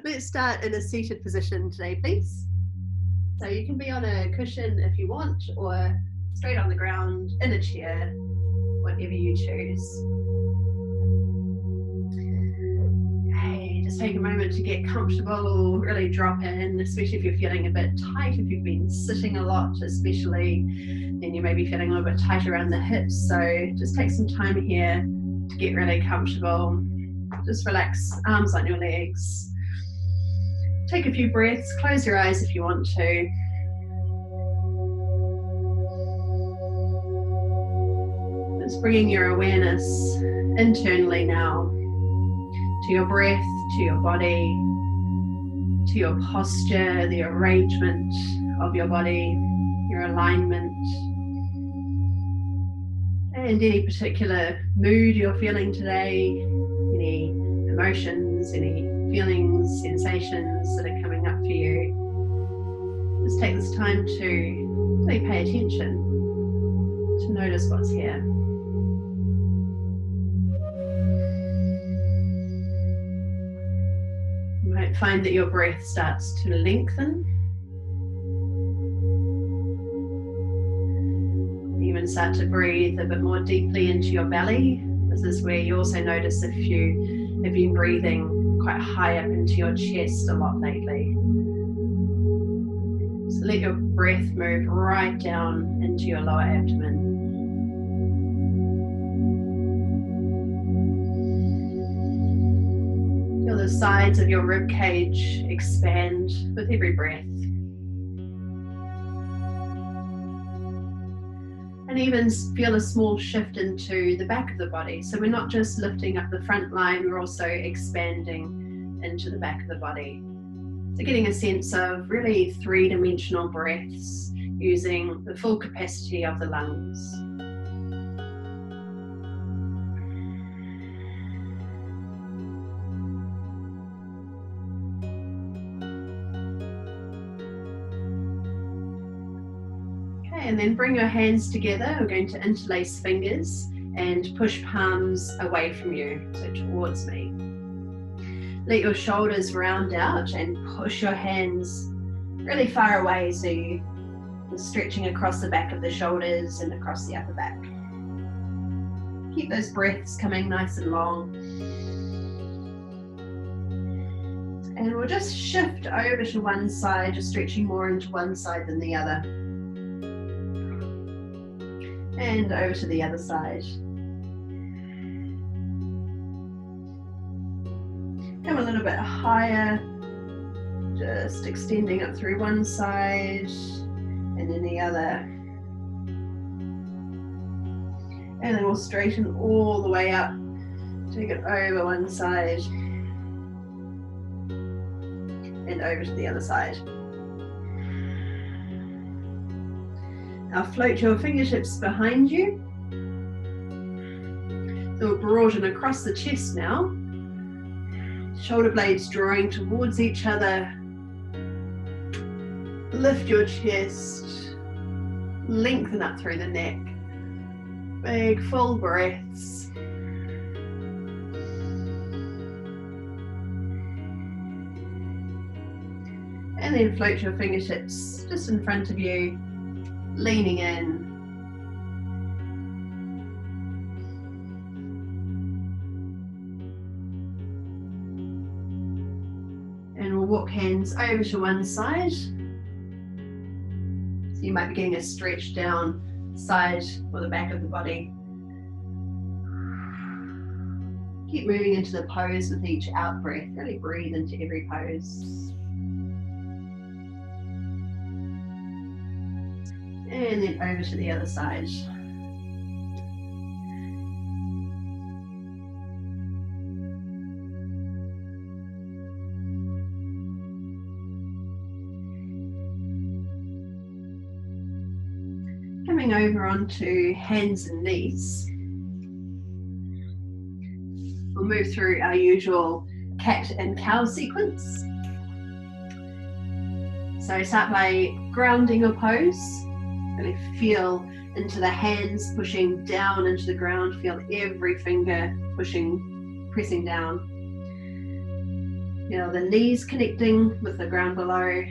Let's start in a seated position today, please. So you can be on a cushion if you want, or straight on the ground in a chair, whatever you choose. Okay, just take a moment to get comfortable, really drop in, especially if you're feeling a bit tight, if you've been sitting a lot especially, then you may be feeling a little bit tight around the hips. So just take some time here to get really comfortable. Just relax, arms on your legs. Take a few breaths, close your eyes if you want to. Just bringing your awareness internally now to your breath, to your body, to your posture, the arrangement of your body, your alignment, and any particular mood you're feeling today, any emotions, any feelings, sensations that are coming up for you. Just take this time to really pay attention, to notice what's here. You might find that your breath starts to lengthen. Even start to breathe a bit more deeply into your belly. This is where you also notice if you have been breathing quite high up into your chest a lot lately. So let your breath move right down into your lower abdomen. Feel the sides of your rib cage expand with every breath. And even feel a small shift into the back of the body. So we're not just lifting up the front line, we're also expanding into the back of the body. So getting a sense of really three-dimensional breaths using the full capacity of the lungs. And then bring your hands together. We're going to interlace fingers and push palms away from you, so towards me. Let your shoulders round out and push your hands really far away, so you're stretching across the back of the shoulders and across the upper back. Keep those breaths coming nice and long. And we'll just shift over to one side, just stretching more into one side than the other. And over to the other side. Come a little bit higher, just extending up through one side and then the other. And then we'll straighten all the way up, take it over one side and over to the other side. Now float your fingertips behind you. So we'll broaden across the chest now. Shoulder blades drawing towards each other. Lift your chest. Lengthen up through the neck. Big full breaths. And then float your fingertips just in front of you. Leaning in. And we'll walk hands over to one side. So you might be getting a stretch down side or the back of the body. Keep moving into the pose with each out breath. Really breathe into every pose. And then over to the other side. Coming over onto hands and knees. We'll move through our usual cat and cow sequence. So start by grounding your pose. Really feel into the hands pushing down into the ground. Feel every finger pushing, pressing down. Feel the knees connecting with the ground below,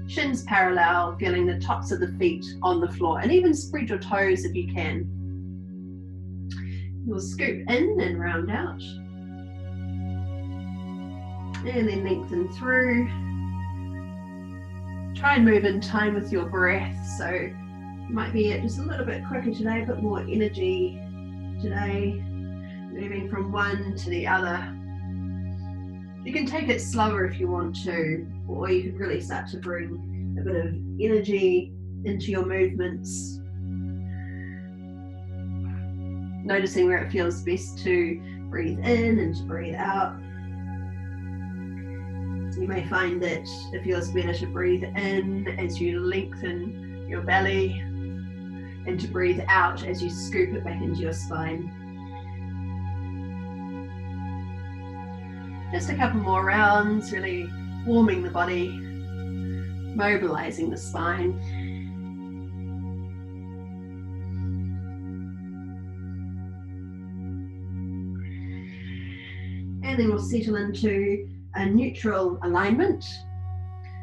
shins parallel, feeling the tops of the feet on the floor, and even spread your toes if you can. You'll scoop in and round out. And then lengthen through. Try and move in time with your breath. So you might be just a little bit quicker today, a bit more energy today. Moving from one to the other. You can take it slower if you want to, or you can really start to bring a bit of energy into your movements. Noticing where it feels best to breathe in and to breathe out. You may find that it feels better to breathe in as you lengthen your belly and to breathe out as you scoop it back into your spine. Just a couple more rounds, really warming the body, mobilizing the spine. And then we'll settle into a neutral alignment.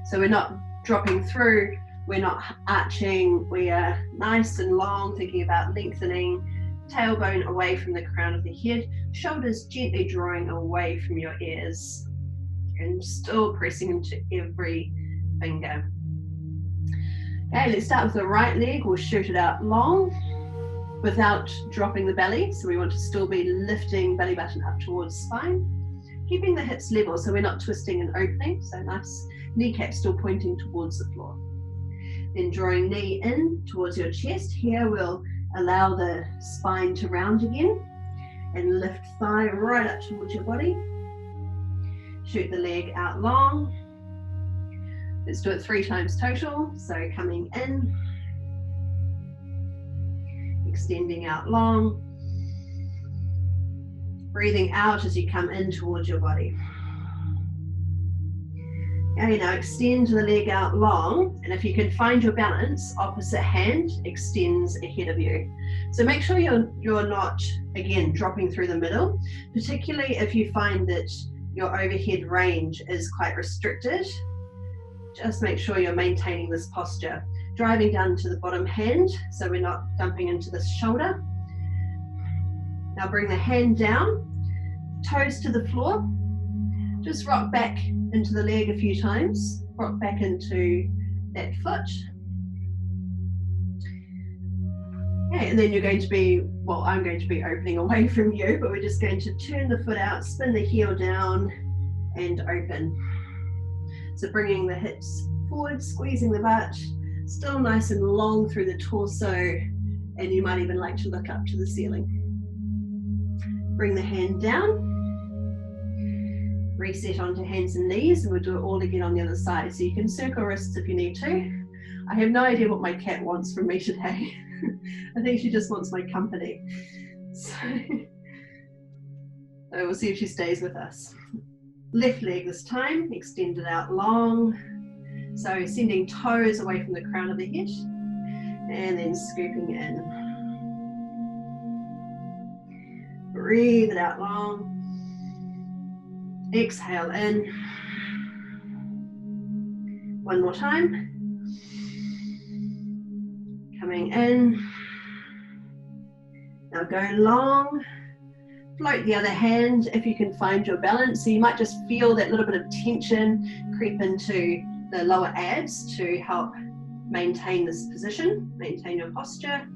So we're not dropping through, we're not arching, we are nice and long, thinking about lengthening, tailbone away from the crown of the head, shoulders gently drawing away from your ears, and still pressing into every finger. Okay, let's start with the right leg. We'll shoot it out long without dropping the belly. So we want to still be lifting belly button up towards spine, keeping the hips level so we're not twisting and opening. So nice kneecap still pointing towards the floor. Then drawing knee in towards your chest. Here we'll allow the spine to round again and lift thigh right up towards your body. Shoot the leg out long. Let's do it 3 times total. So coming in, extending out long, breathing out as you come in towards your body. Okay, now extend the leg out long, and if you can find your balance, opposite hand extends ahead of you. So make sure you're not, again, dropping through the middle, particularly if you find that your overhead range is quite restricted. Just make sure you're maintaining this posture. Driving down to the bottom hand, so we're not dumping into the shoulder. Now bring the hand down, toes to the floor. Just rock back into the leg a few times. Rock back into that foot. Okay, and then you're going to be, well, I'm going to be opening away from you, but we're just going to turn the foot out, spin the heel down, and open. So bringing the hips forward, squeezing the butt, still nice and long through the torso, and you might even like to look up to the ceiling. Bring the hand down, reset onto hands and knees, and we'll do it all again on the other side. So you can circle wrists if you need to. I have no idea what my cat wants from me today. I think she just wants my company. So we'll see if she stays with us. Left leg this time, extend it out long. So sending toes away from the crown of the head, and then scooping in. Breathe it out long. Exhale in. One more time. Coming in. Now go long. Float the other hand if you can find your balance. So you might just feel that little bit of tension creep into the lower abs to help maintain this position, maintain your posture.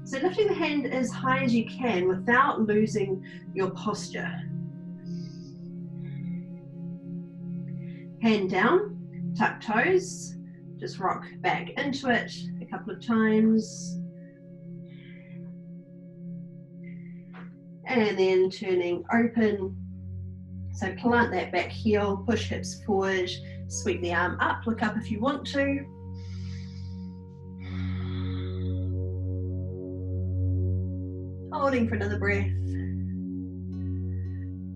So lifting the hand as high as you can without losing your posture. Hand down, tuck toes, just rock back into it a couple of times. And then turning open. So plant that back heel, push hips forward, sweep the arm up, look up if you want to. Holding for another breath.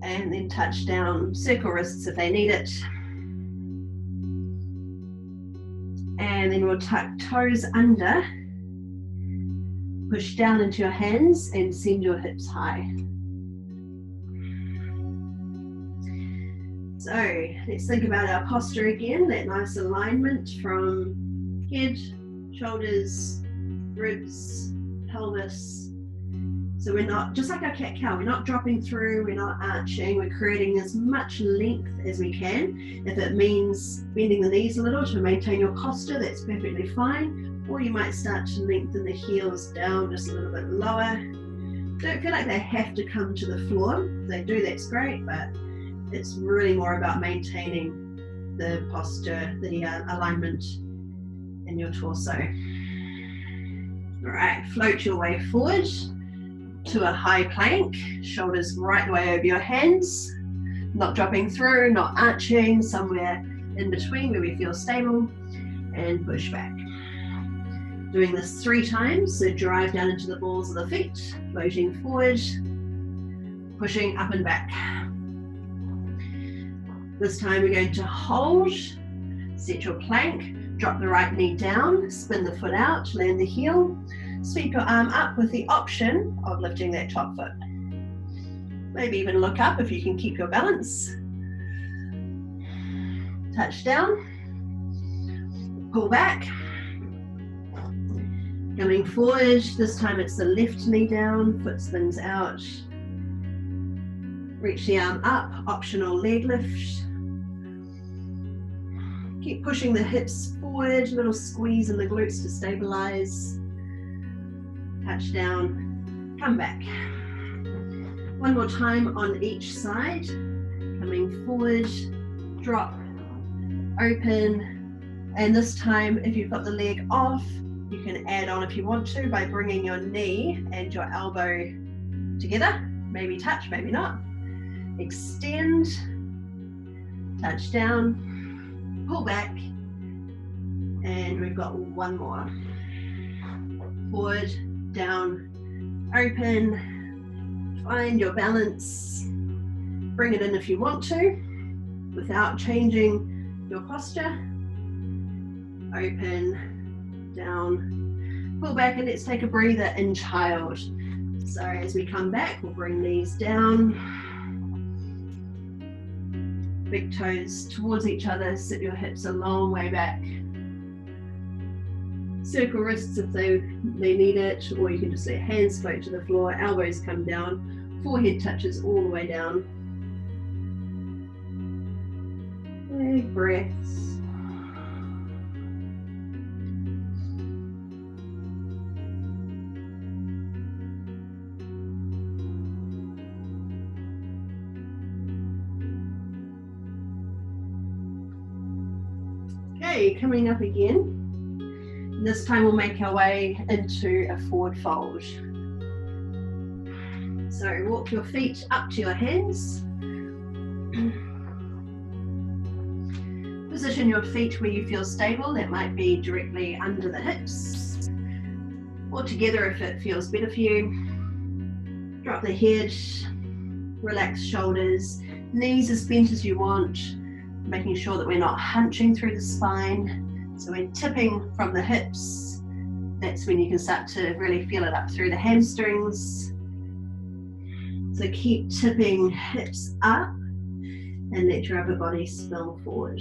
And then touch down, circle wrists if they need it. And then we'll tuck toes under, push down into your hands and send your hips high. So let's think about our posture again, that nice alignment from head, shoulders, ribs, pelvis. So we're not, just like our cat-cow, we're not dropping through, we're not arching, we're creating as much length as we can. If it means bending the knees a little to maintain your posture, that's perfectly fine. Or you might start to lengthen the heels down just a little bit lower. Don't feel like they have to come to the floor. If they do, that's great, but it's really more about maintaining the posture, the alignment in your torso. All right, float your way forward to a high plank, shoulders right the way over your hands, not dropping through, not arching, somewhere in between where we feel stable, and push back. Doing this 3 times, so drive down into the balls of the feet, floating forward, pushing up and back. This time we're going to hold, set your plank, drop the right knee down, spin the foot out, land the heel, sweep your arm up with the option of lifting that top foot. Maybe even look up if you can keep your balance. Touch down, pull back, coming forward, this time it's the left knee down, foot spins out, reach the arm up, optional leg lift. Keep pushing the hips forward, a little squeeze in the glutes to stabilize. Touch down, come back. One more time on each side. Coming forward, drop, open. And this time, if you've got the leg off, you can add on if you want to by bringing your knee and your elbow together. Maybe touch, maybe not. Extend, touch down, pull back, and we've got one more. Forward, down, open, find your balance, bring it in if you want to, without changing your posture. Open, down, pull back, and let's take a breather in child. So as we come back, we'll bring knees down, big toes towards each other, sit your hips a long way back. Circle wrists if they need it, or you can just let hands float to the floor, elbows come down, forehead touches all the way down. Big breaths. Okay, coming up again. This time we'll make our way into a forward fold. So walk your feet up to your hands. Position your feet where you feel stable. That might be directly under the hips, or together if it feels better for you. Drop the head, relax shoulders, knees as bent as you want, making sure that we're not hunching through the spine. So we're tipping from the hips. That's when you can start to really feel it up through the hamstrings. So keep tipping hips up and let your upper body spill forward.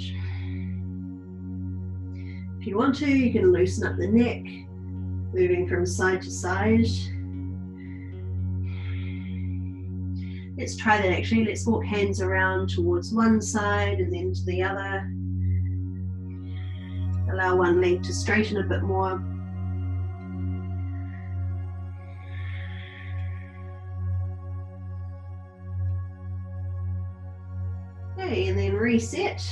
If you want to, you can loosen up the neck, moving from side to side. Let's try that actually. Let's walk hands around towards one side and then to the other. Allow one leg to straighten a bit more. Okay, and then reset.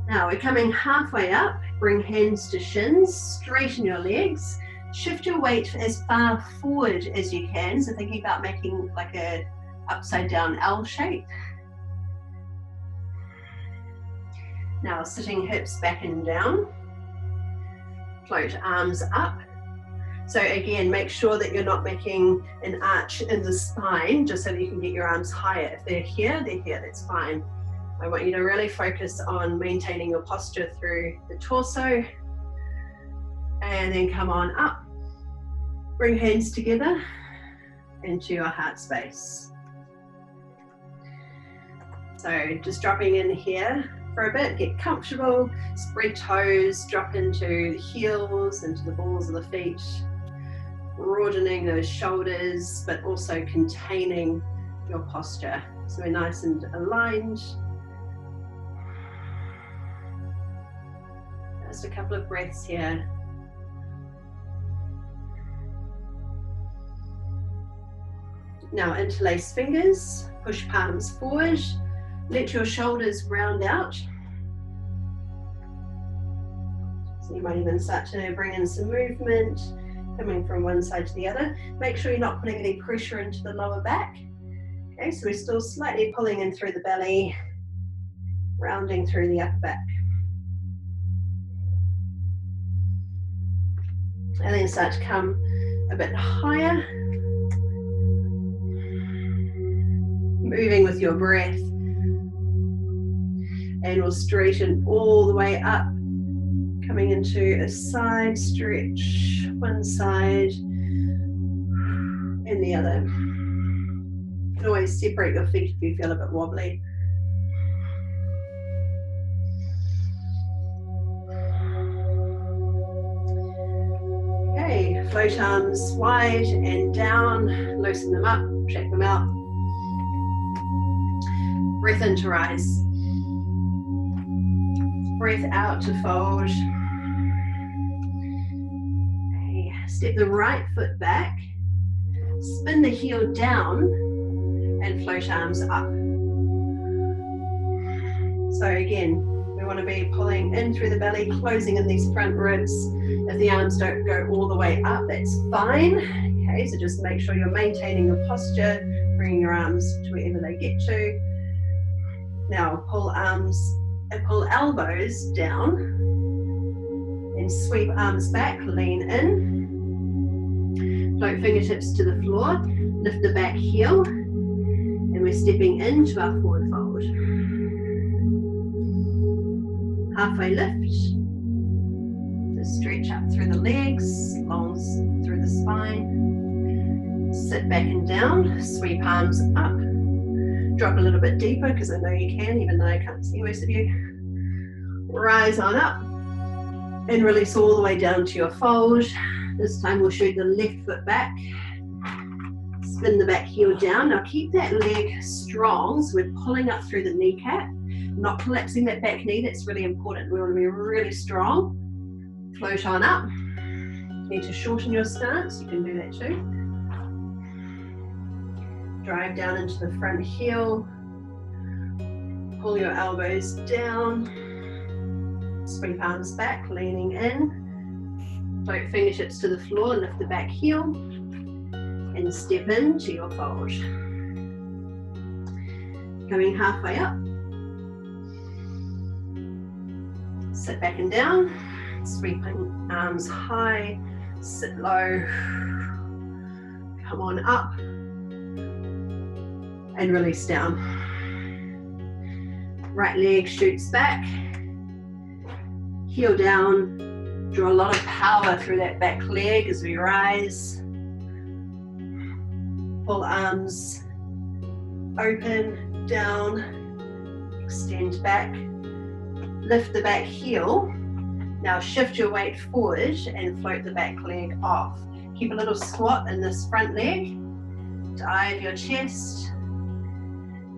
Now we're coming halfway up. Bring hands to shins, straighten your legs. Shift your weight as far forward as you can. So thinking about making like a upside down L shape. Now sitting hips back and down. Float arms up. So again, make sure that you're not making an arch in the spine, just so that you can get your arms higher. If they're here, that's fine. I want you to really focus on maintaining your posture through the torso. And then come on up. Bring hands together into your heart space. So just dropping in here for a bit, get comfortable, spread toes, drop into the heels, into the balls of the feet, broadening those shoulders, but also containing your posture. So we're nice and aligned. Just a couple of breaths here. Now interlace fingers, push palms forward, let your shoulders round out. So you might even start to bring in some movement, coming from one side to the other. Make sure you're not putting any pressure into the lower back. Okay, so we're still slightly pulling in through the belly, rounding through the upper back. And then start to come a bit higher. Moving with your breath. And we'll straighten all the way up, coming into a side stretch, one side and the other. You can always separate your feet if you feel a bit wobbly. Okay, float arms wide and down, loosen them up, shake them out. Breath in to rise. Breath out to fold. Okay, step the right foot back, spin the heel down and float arms up. So again, we want to be pulling in through the belly, closing in these front ribs. If the arms don't go all the way up, that's fine. Okay, so just make sure you're maintaining your posture, bringing your arms to wherever they get to. Now pull elbows down and sweep arms back, lean in. Float fingertips to the floor, lift the back heel, and we're stepping into our forward fold. Halfway lift. So stretch up through the legs, longs through the spine. Sit back and down, sweep arms up. Drop a little bit deeper because I know you can, even though I can't see most of you. Rise on up and release all the way down to your fold. This time we'll shoot the left foot back. Spin the back heel down. Now keep that leg strong, so we're pulling up through the kneecap, not collapsing that back knee. That's really important. We want to be really strong. Float on up. You need to shorten your stance, you can do that too. Drive down into the front heel. Pull your elbows down. Sweep arms back, leaning in. Float fingertips to the floor, lift the back heel. And step into your fold. Coming halfway up. Sit back and down. Sweeping arms high. Sit low. Come on up. And release down. Right leg shoots back. Heel down. Draw a lot of power through that back leg as we rise. Pull arms open, down, extend back. Lift the back heel. Now shift your weight forward and float the back leg off. Keep a little squat in this front leg. Dive your chest.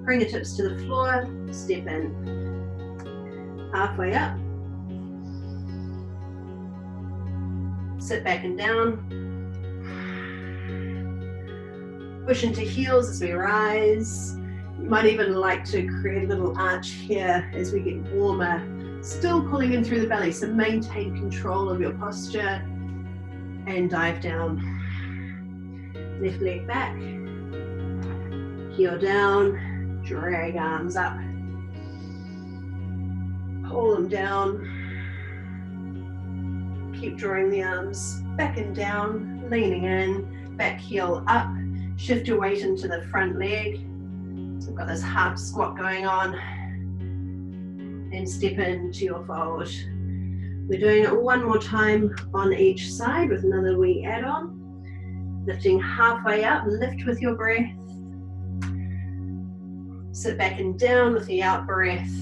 Fingertips to the floor, step in. Halfway up. Sit back and down. Push into heels as we rise. You might even like to create a little arch here as we get warmer. Still pulling in through the belly, so maintain control of your posture and dive down. Left leg back. Heel down. Drag arms up. Pull them down. Keep drawing the arms back and down, leaning in, back heel up. Shift your weight into the front leg. So we've got this half squat going on. And step into your fold. We're doing it one more time on each side with another wee add-on. Lifting halfway up, lift with your breath. Sit back and down with the out breath.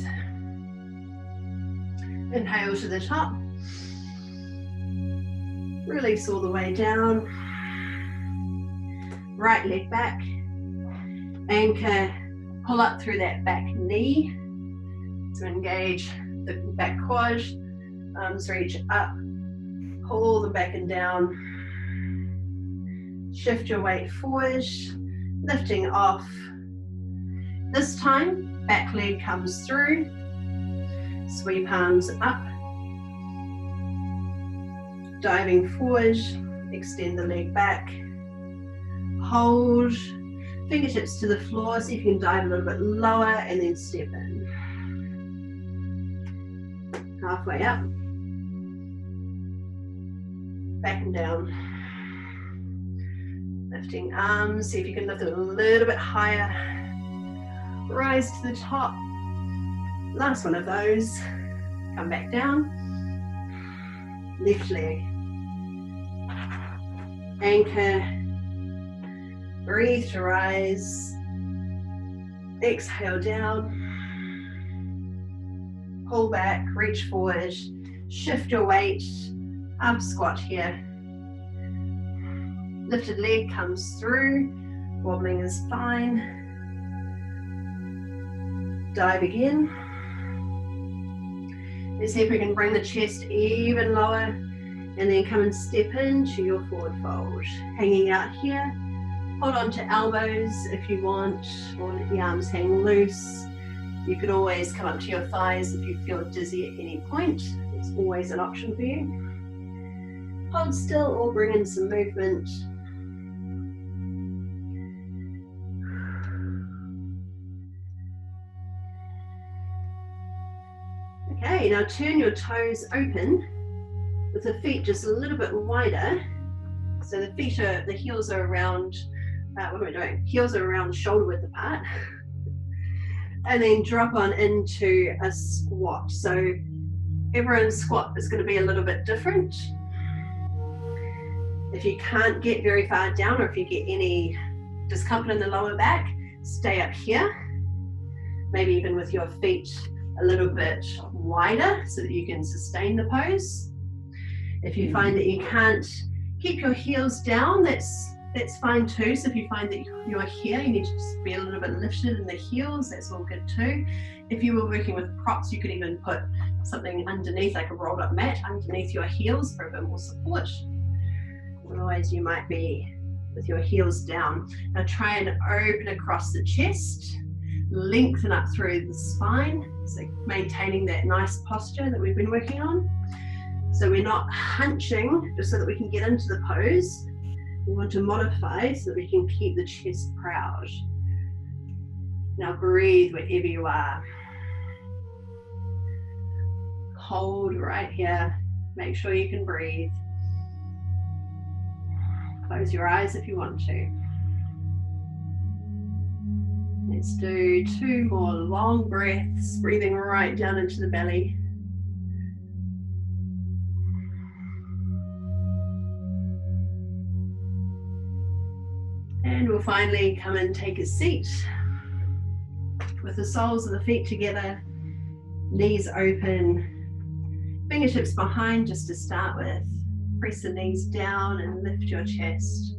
Inhale to the top. Release all the way down. Right leg back. Anchor, pull up through that back knee to engage the back quad. Arms reach up. Pull them back and down. Shift your weight forward, lifting off. This time, back leg comes through. Sweep arms up. Diving forward, extend the leg back. Hold, fingertips to the floor, so you can dive a little bit lower and then step in. Halfway up. Back and down. Lifting arms, see if you can lift it a little bit higher. Rise to the top. Last one of those. Come back down. Left leg. Anchor. Breathe to rise. Exhale down. Pull back, reach forward. Shift your weight. Half squat here. Lifted leg comes through. Wobbling is fine. Dive again. Let's see if we can bring the chest even lower and then come and step into your forward fold. Hanging out here. Hold on to elbows if you want, or let the arms hang loose. You could always come up to your thighs if you feel dizzy at any point. It's always an option for you. Hold still or bring in some movement. Okay, now turn your toes open with the feet just a little bit wider. So the heels are around, what am I doing? Heels are around shoulder width apart. And then drop on into a squat. So everyone's squat is going to be a little bit different. If you can't get very far down, or if you get any discomfort in the lower back, stay up here. Maybe even with your feet a little bit wider so that you can sustain the pose. If you find that you can't keep your heels down, that's fine too. So if you find that you're here, you need to just be a little bit lifted in the heels, that's all good too. If you were working with props, you could even put something underneath, like a rolled up mat underneath your heels for a bit more support. Otherwise you might be with your heels down. Now try and open across the chest, lengthen up through the spine, so maintaining that nice posture that we've been working on. So we're not hunching just so that we can get into the pose. We want to modify so that we can keep the chest proud. Now breathe wherever you are. Hold right here. Make sure you can breathe. Close your eyes if you want to. Let's do 2 more long breaths, breathing right down into the belly. And we'll finally come and take a seat with the soles of the feet together, knees open, fingertips behind just to start with. Press the knees down and lift your chest.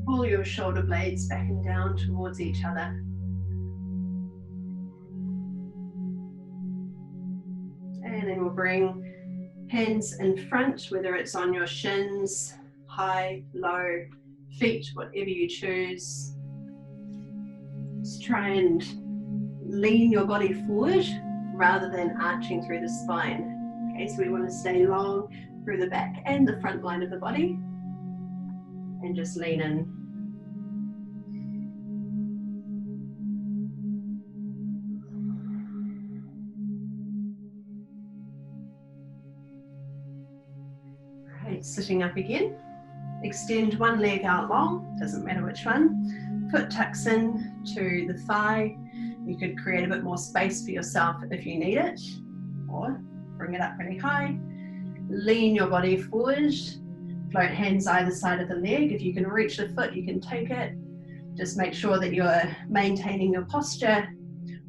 Pull your shoulder blades back and down towards each other. And then we'll bring hands in front, whether it's on your shins, high, low, feet, whatever you choose. Just try and lean your body forward rather than arching through the spine. Okay, so we want to stay long through the back and the front line of the body. And just lean in. Right, sitting up again. Extend one leg out long, doesn't matter which one. Foot tucks in to the thigh. You could create a bit more space for yourself if you need it, or bring it up really high. Lean your body forward. Float hands either side of the leg. If you can reach the foot, you can take it. Just make sure that you're maintaining your posture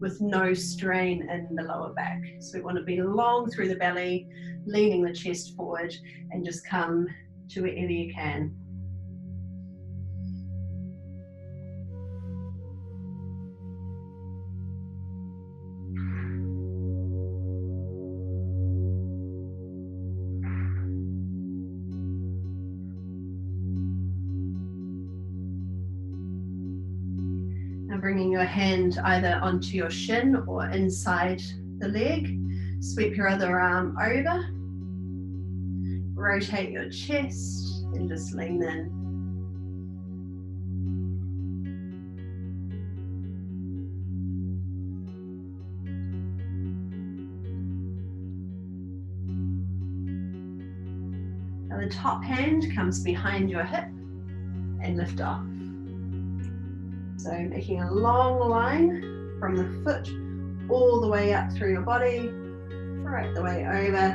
with no strain in the lower back. So we want to be long through the belly, leaning the chest forward, and just come to wherever you can. Bringing your hand either onto your shin or inside the leg. Sweep your other arm over. Rotate your chest and just lean in. Now the top hand comes behind your hip and lift off. So making a long line from the foot all the way up through your body, right the way over.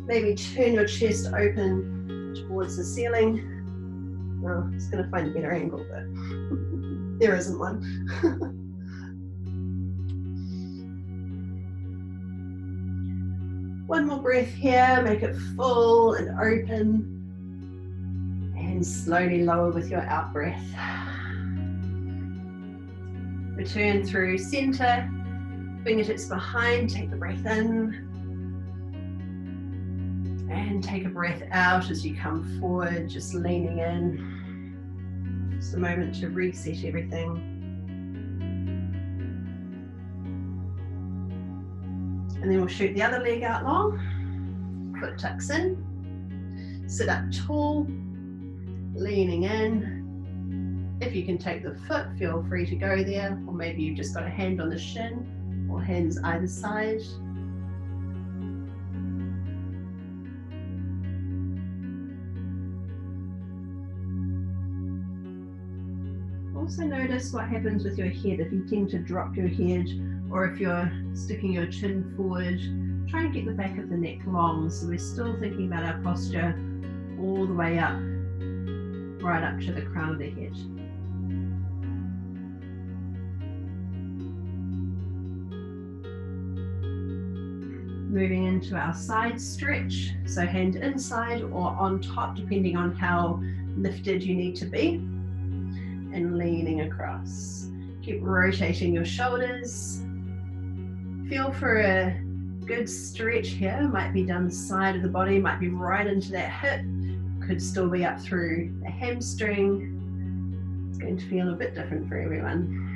Maybe turn your chest open towards the ceiling. Oh, it's going to find a better angle, but there isn't one. One more breath here, make it full and open. And slowly lower with your out breath. Return through center, fingertips behind, take the breath in. And take a breath out as you come forward, just leaning in. Just a moment to reset everything. And then we'll shoot the other leg out long. Foot tucks in. Sit up tall, leaning in. If you can take the foot, feel free to go there, or maybe you've just got a hand on the shin or hands either side. Also notice what happens with your head. If you tend to drop your head or if you're sticking your chin forward, try and get the back of the neck long. So we're still thinking about our posture all the way up, right up to the crown of the head. Moving into our side stretch, so hand inside or on top, depending on how lifted you need to be, and leaning across. Keep rotating your shoulders. Feel for a good stretch here. Might be down the side of the body, might be right into that hip, could still be up through the hamstring. It's going to feel a bit different for everyone.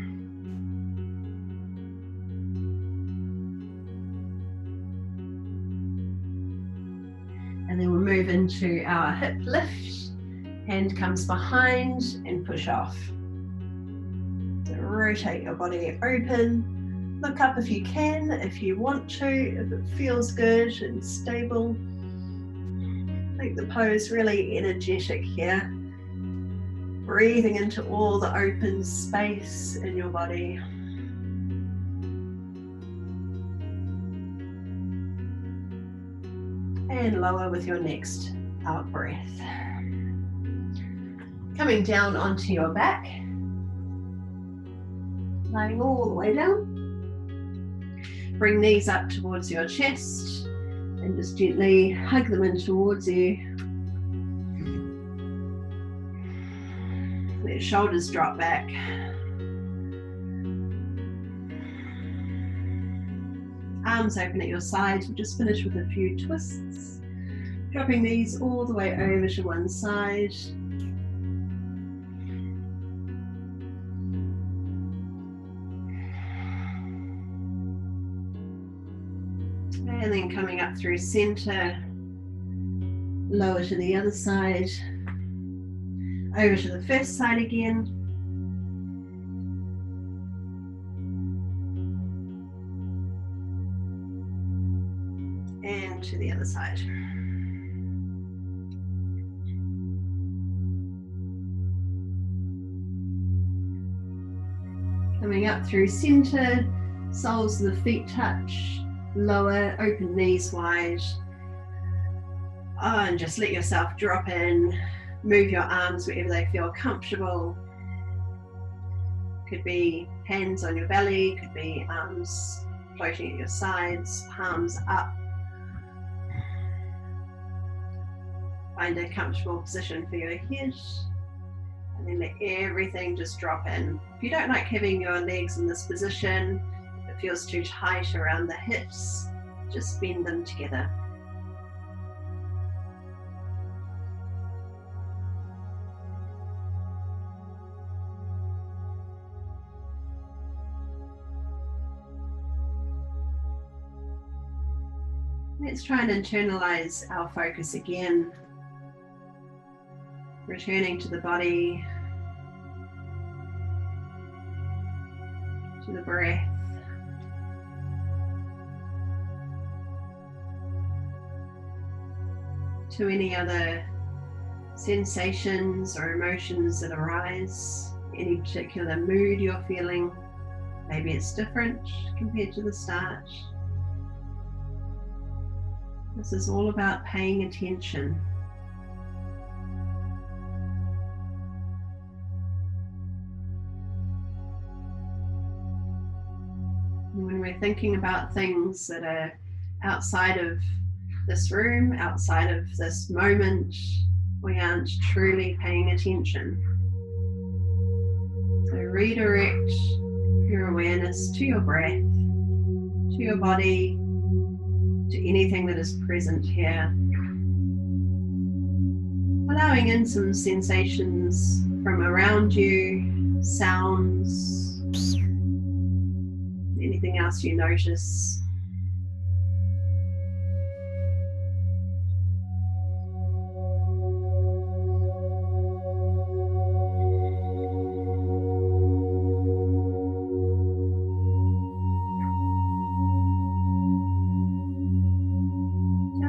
And then we'll move into our hip lift. Hand comes behind and push off. So rotate your body open. Look up if you can, if you want to, if it feels good and stable. Make the pose really energetic here. Breathing into all the open space in your body. And lower with your next out breath. Coming down onto your back. Lying all the way down. Bring knees up towards your chest and just gently hug them in towards you. Let your shoulders drop back. Arms open at your sides. We'll just finish with a few twists. Dropping these all the way over to one side. And then coming up through center, lower to the other side, over to the first side again. And to the other side. Coming up through center, soles of the feet touch, lower, open knees wide, And just let yourself drop in. Move your arms wherever they feel comfortable. Could be hands on your belly, could be arms floating at your sides, palms up. Find a comfortable position for your head, and then let everything just drop in. If you don't like having your legs in this position, if it feels too tight around the hips, just bend them together. Let's try and internalize our focus again. Returning to the body, to the breath. To any other sensations or emotions that arise, any particular mood you're feeling. Maybe it's different compared to the start. This is all about paying attention. When we're thinking about things that are outside of this room, outside of this moment, we aren't truly paying attention. So redirect your awareness to your breath, to your body, to anything that is present here. Allowing in some sensations from around you, sounds, anything else you notice.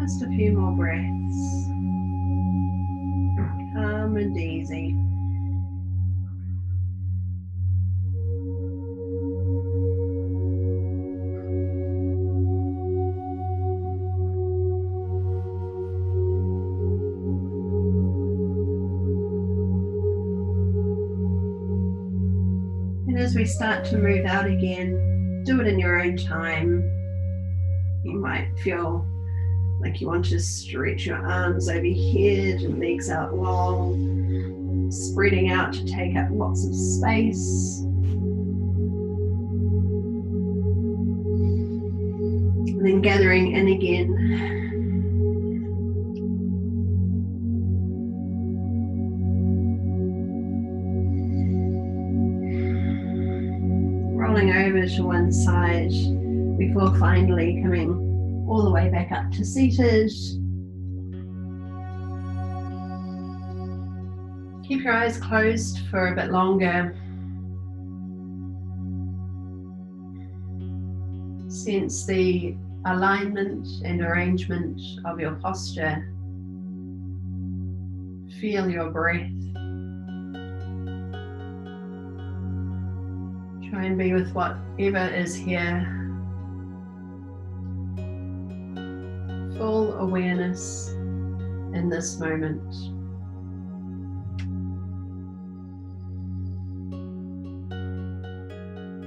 Just a few more breaths. Calm and easy. And as we start to move out again, do it in your own time. You might feel like you want to stretch your arms overhead and legs out long, spreading out to take up lots of space. And then gathering in again. Rolling over to one side before finally coming all the way back up to seated. Keep your eyes closed for a bit longer. Sense the alignment and arrangement of your posture. Feel your breath. Try and be with whatever is here. Full awareness in this moment.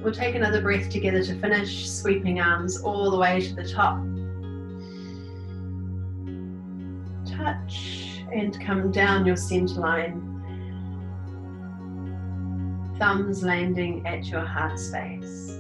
We'll take another breath together to finish, sweeping arms all the way to the top. Touch and come down your center line. Thumbs landing at your heart space.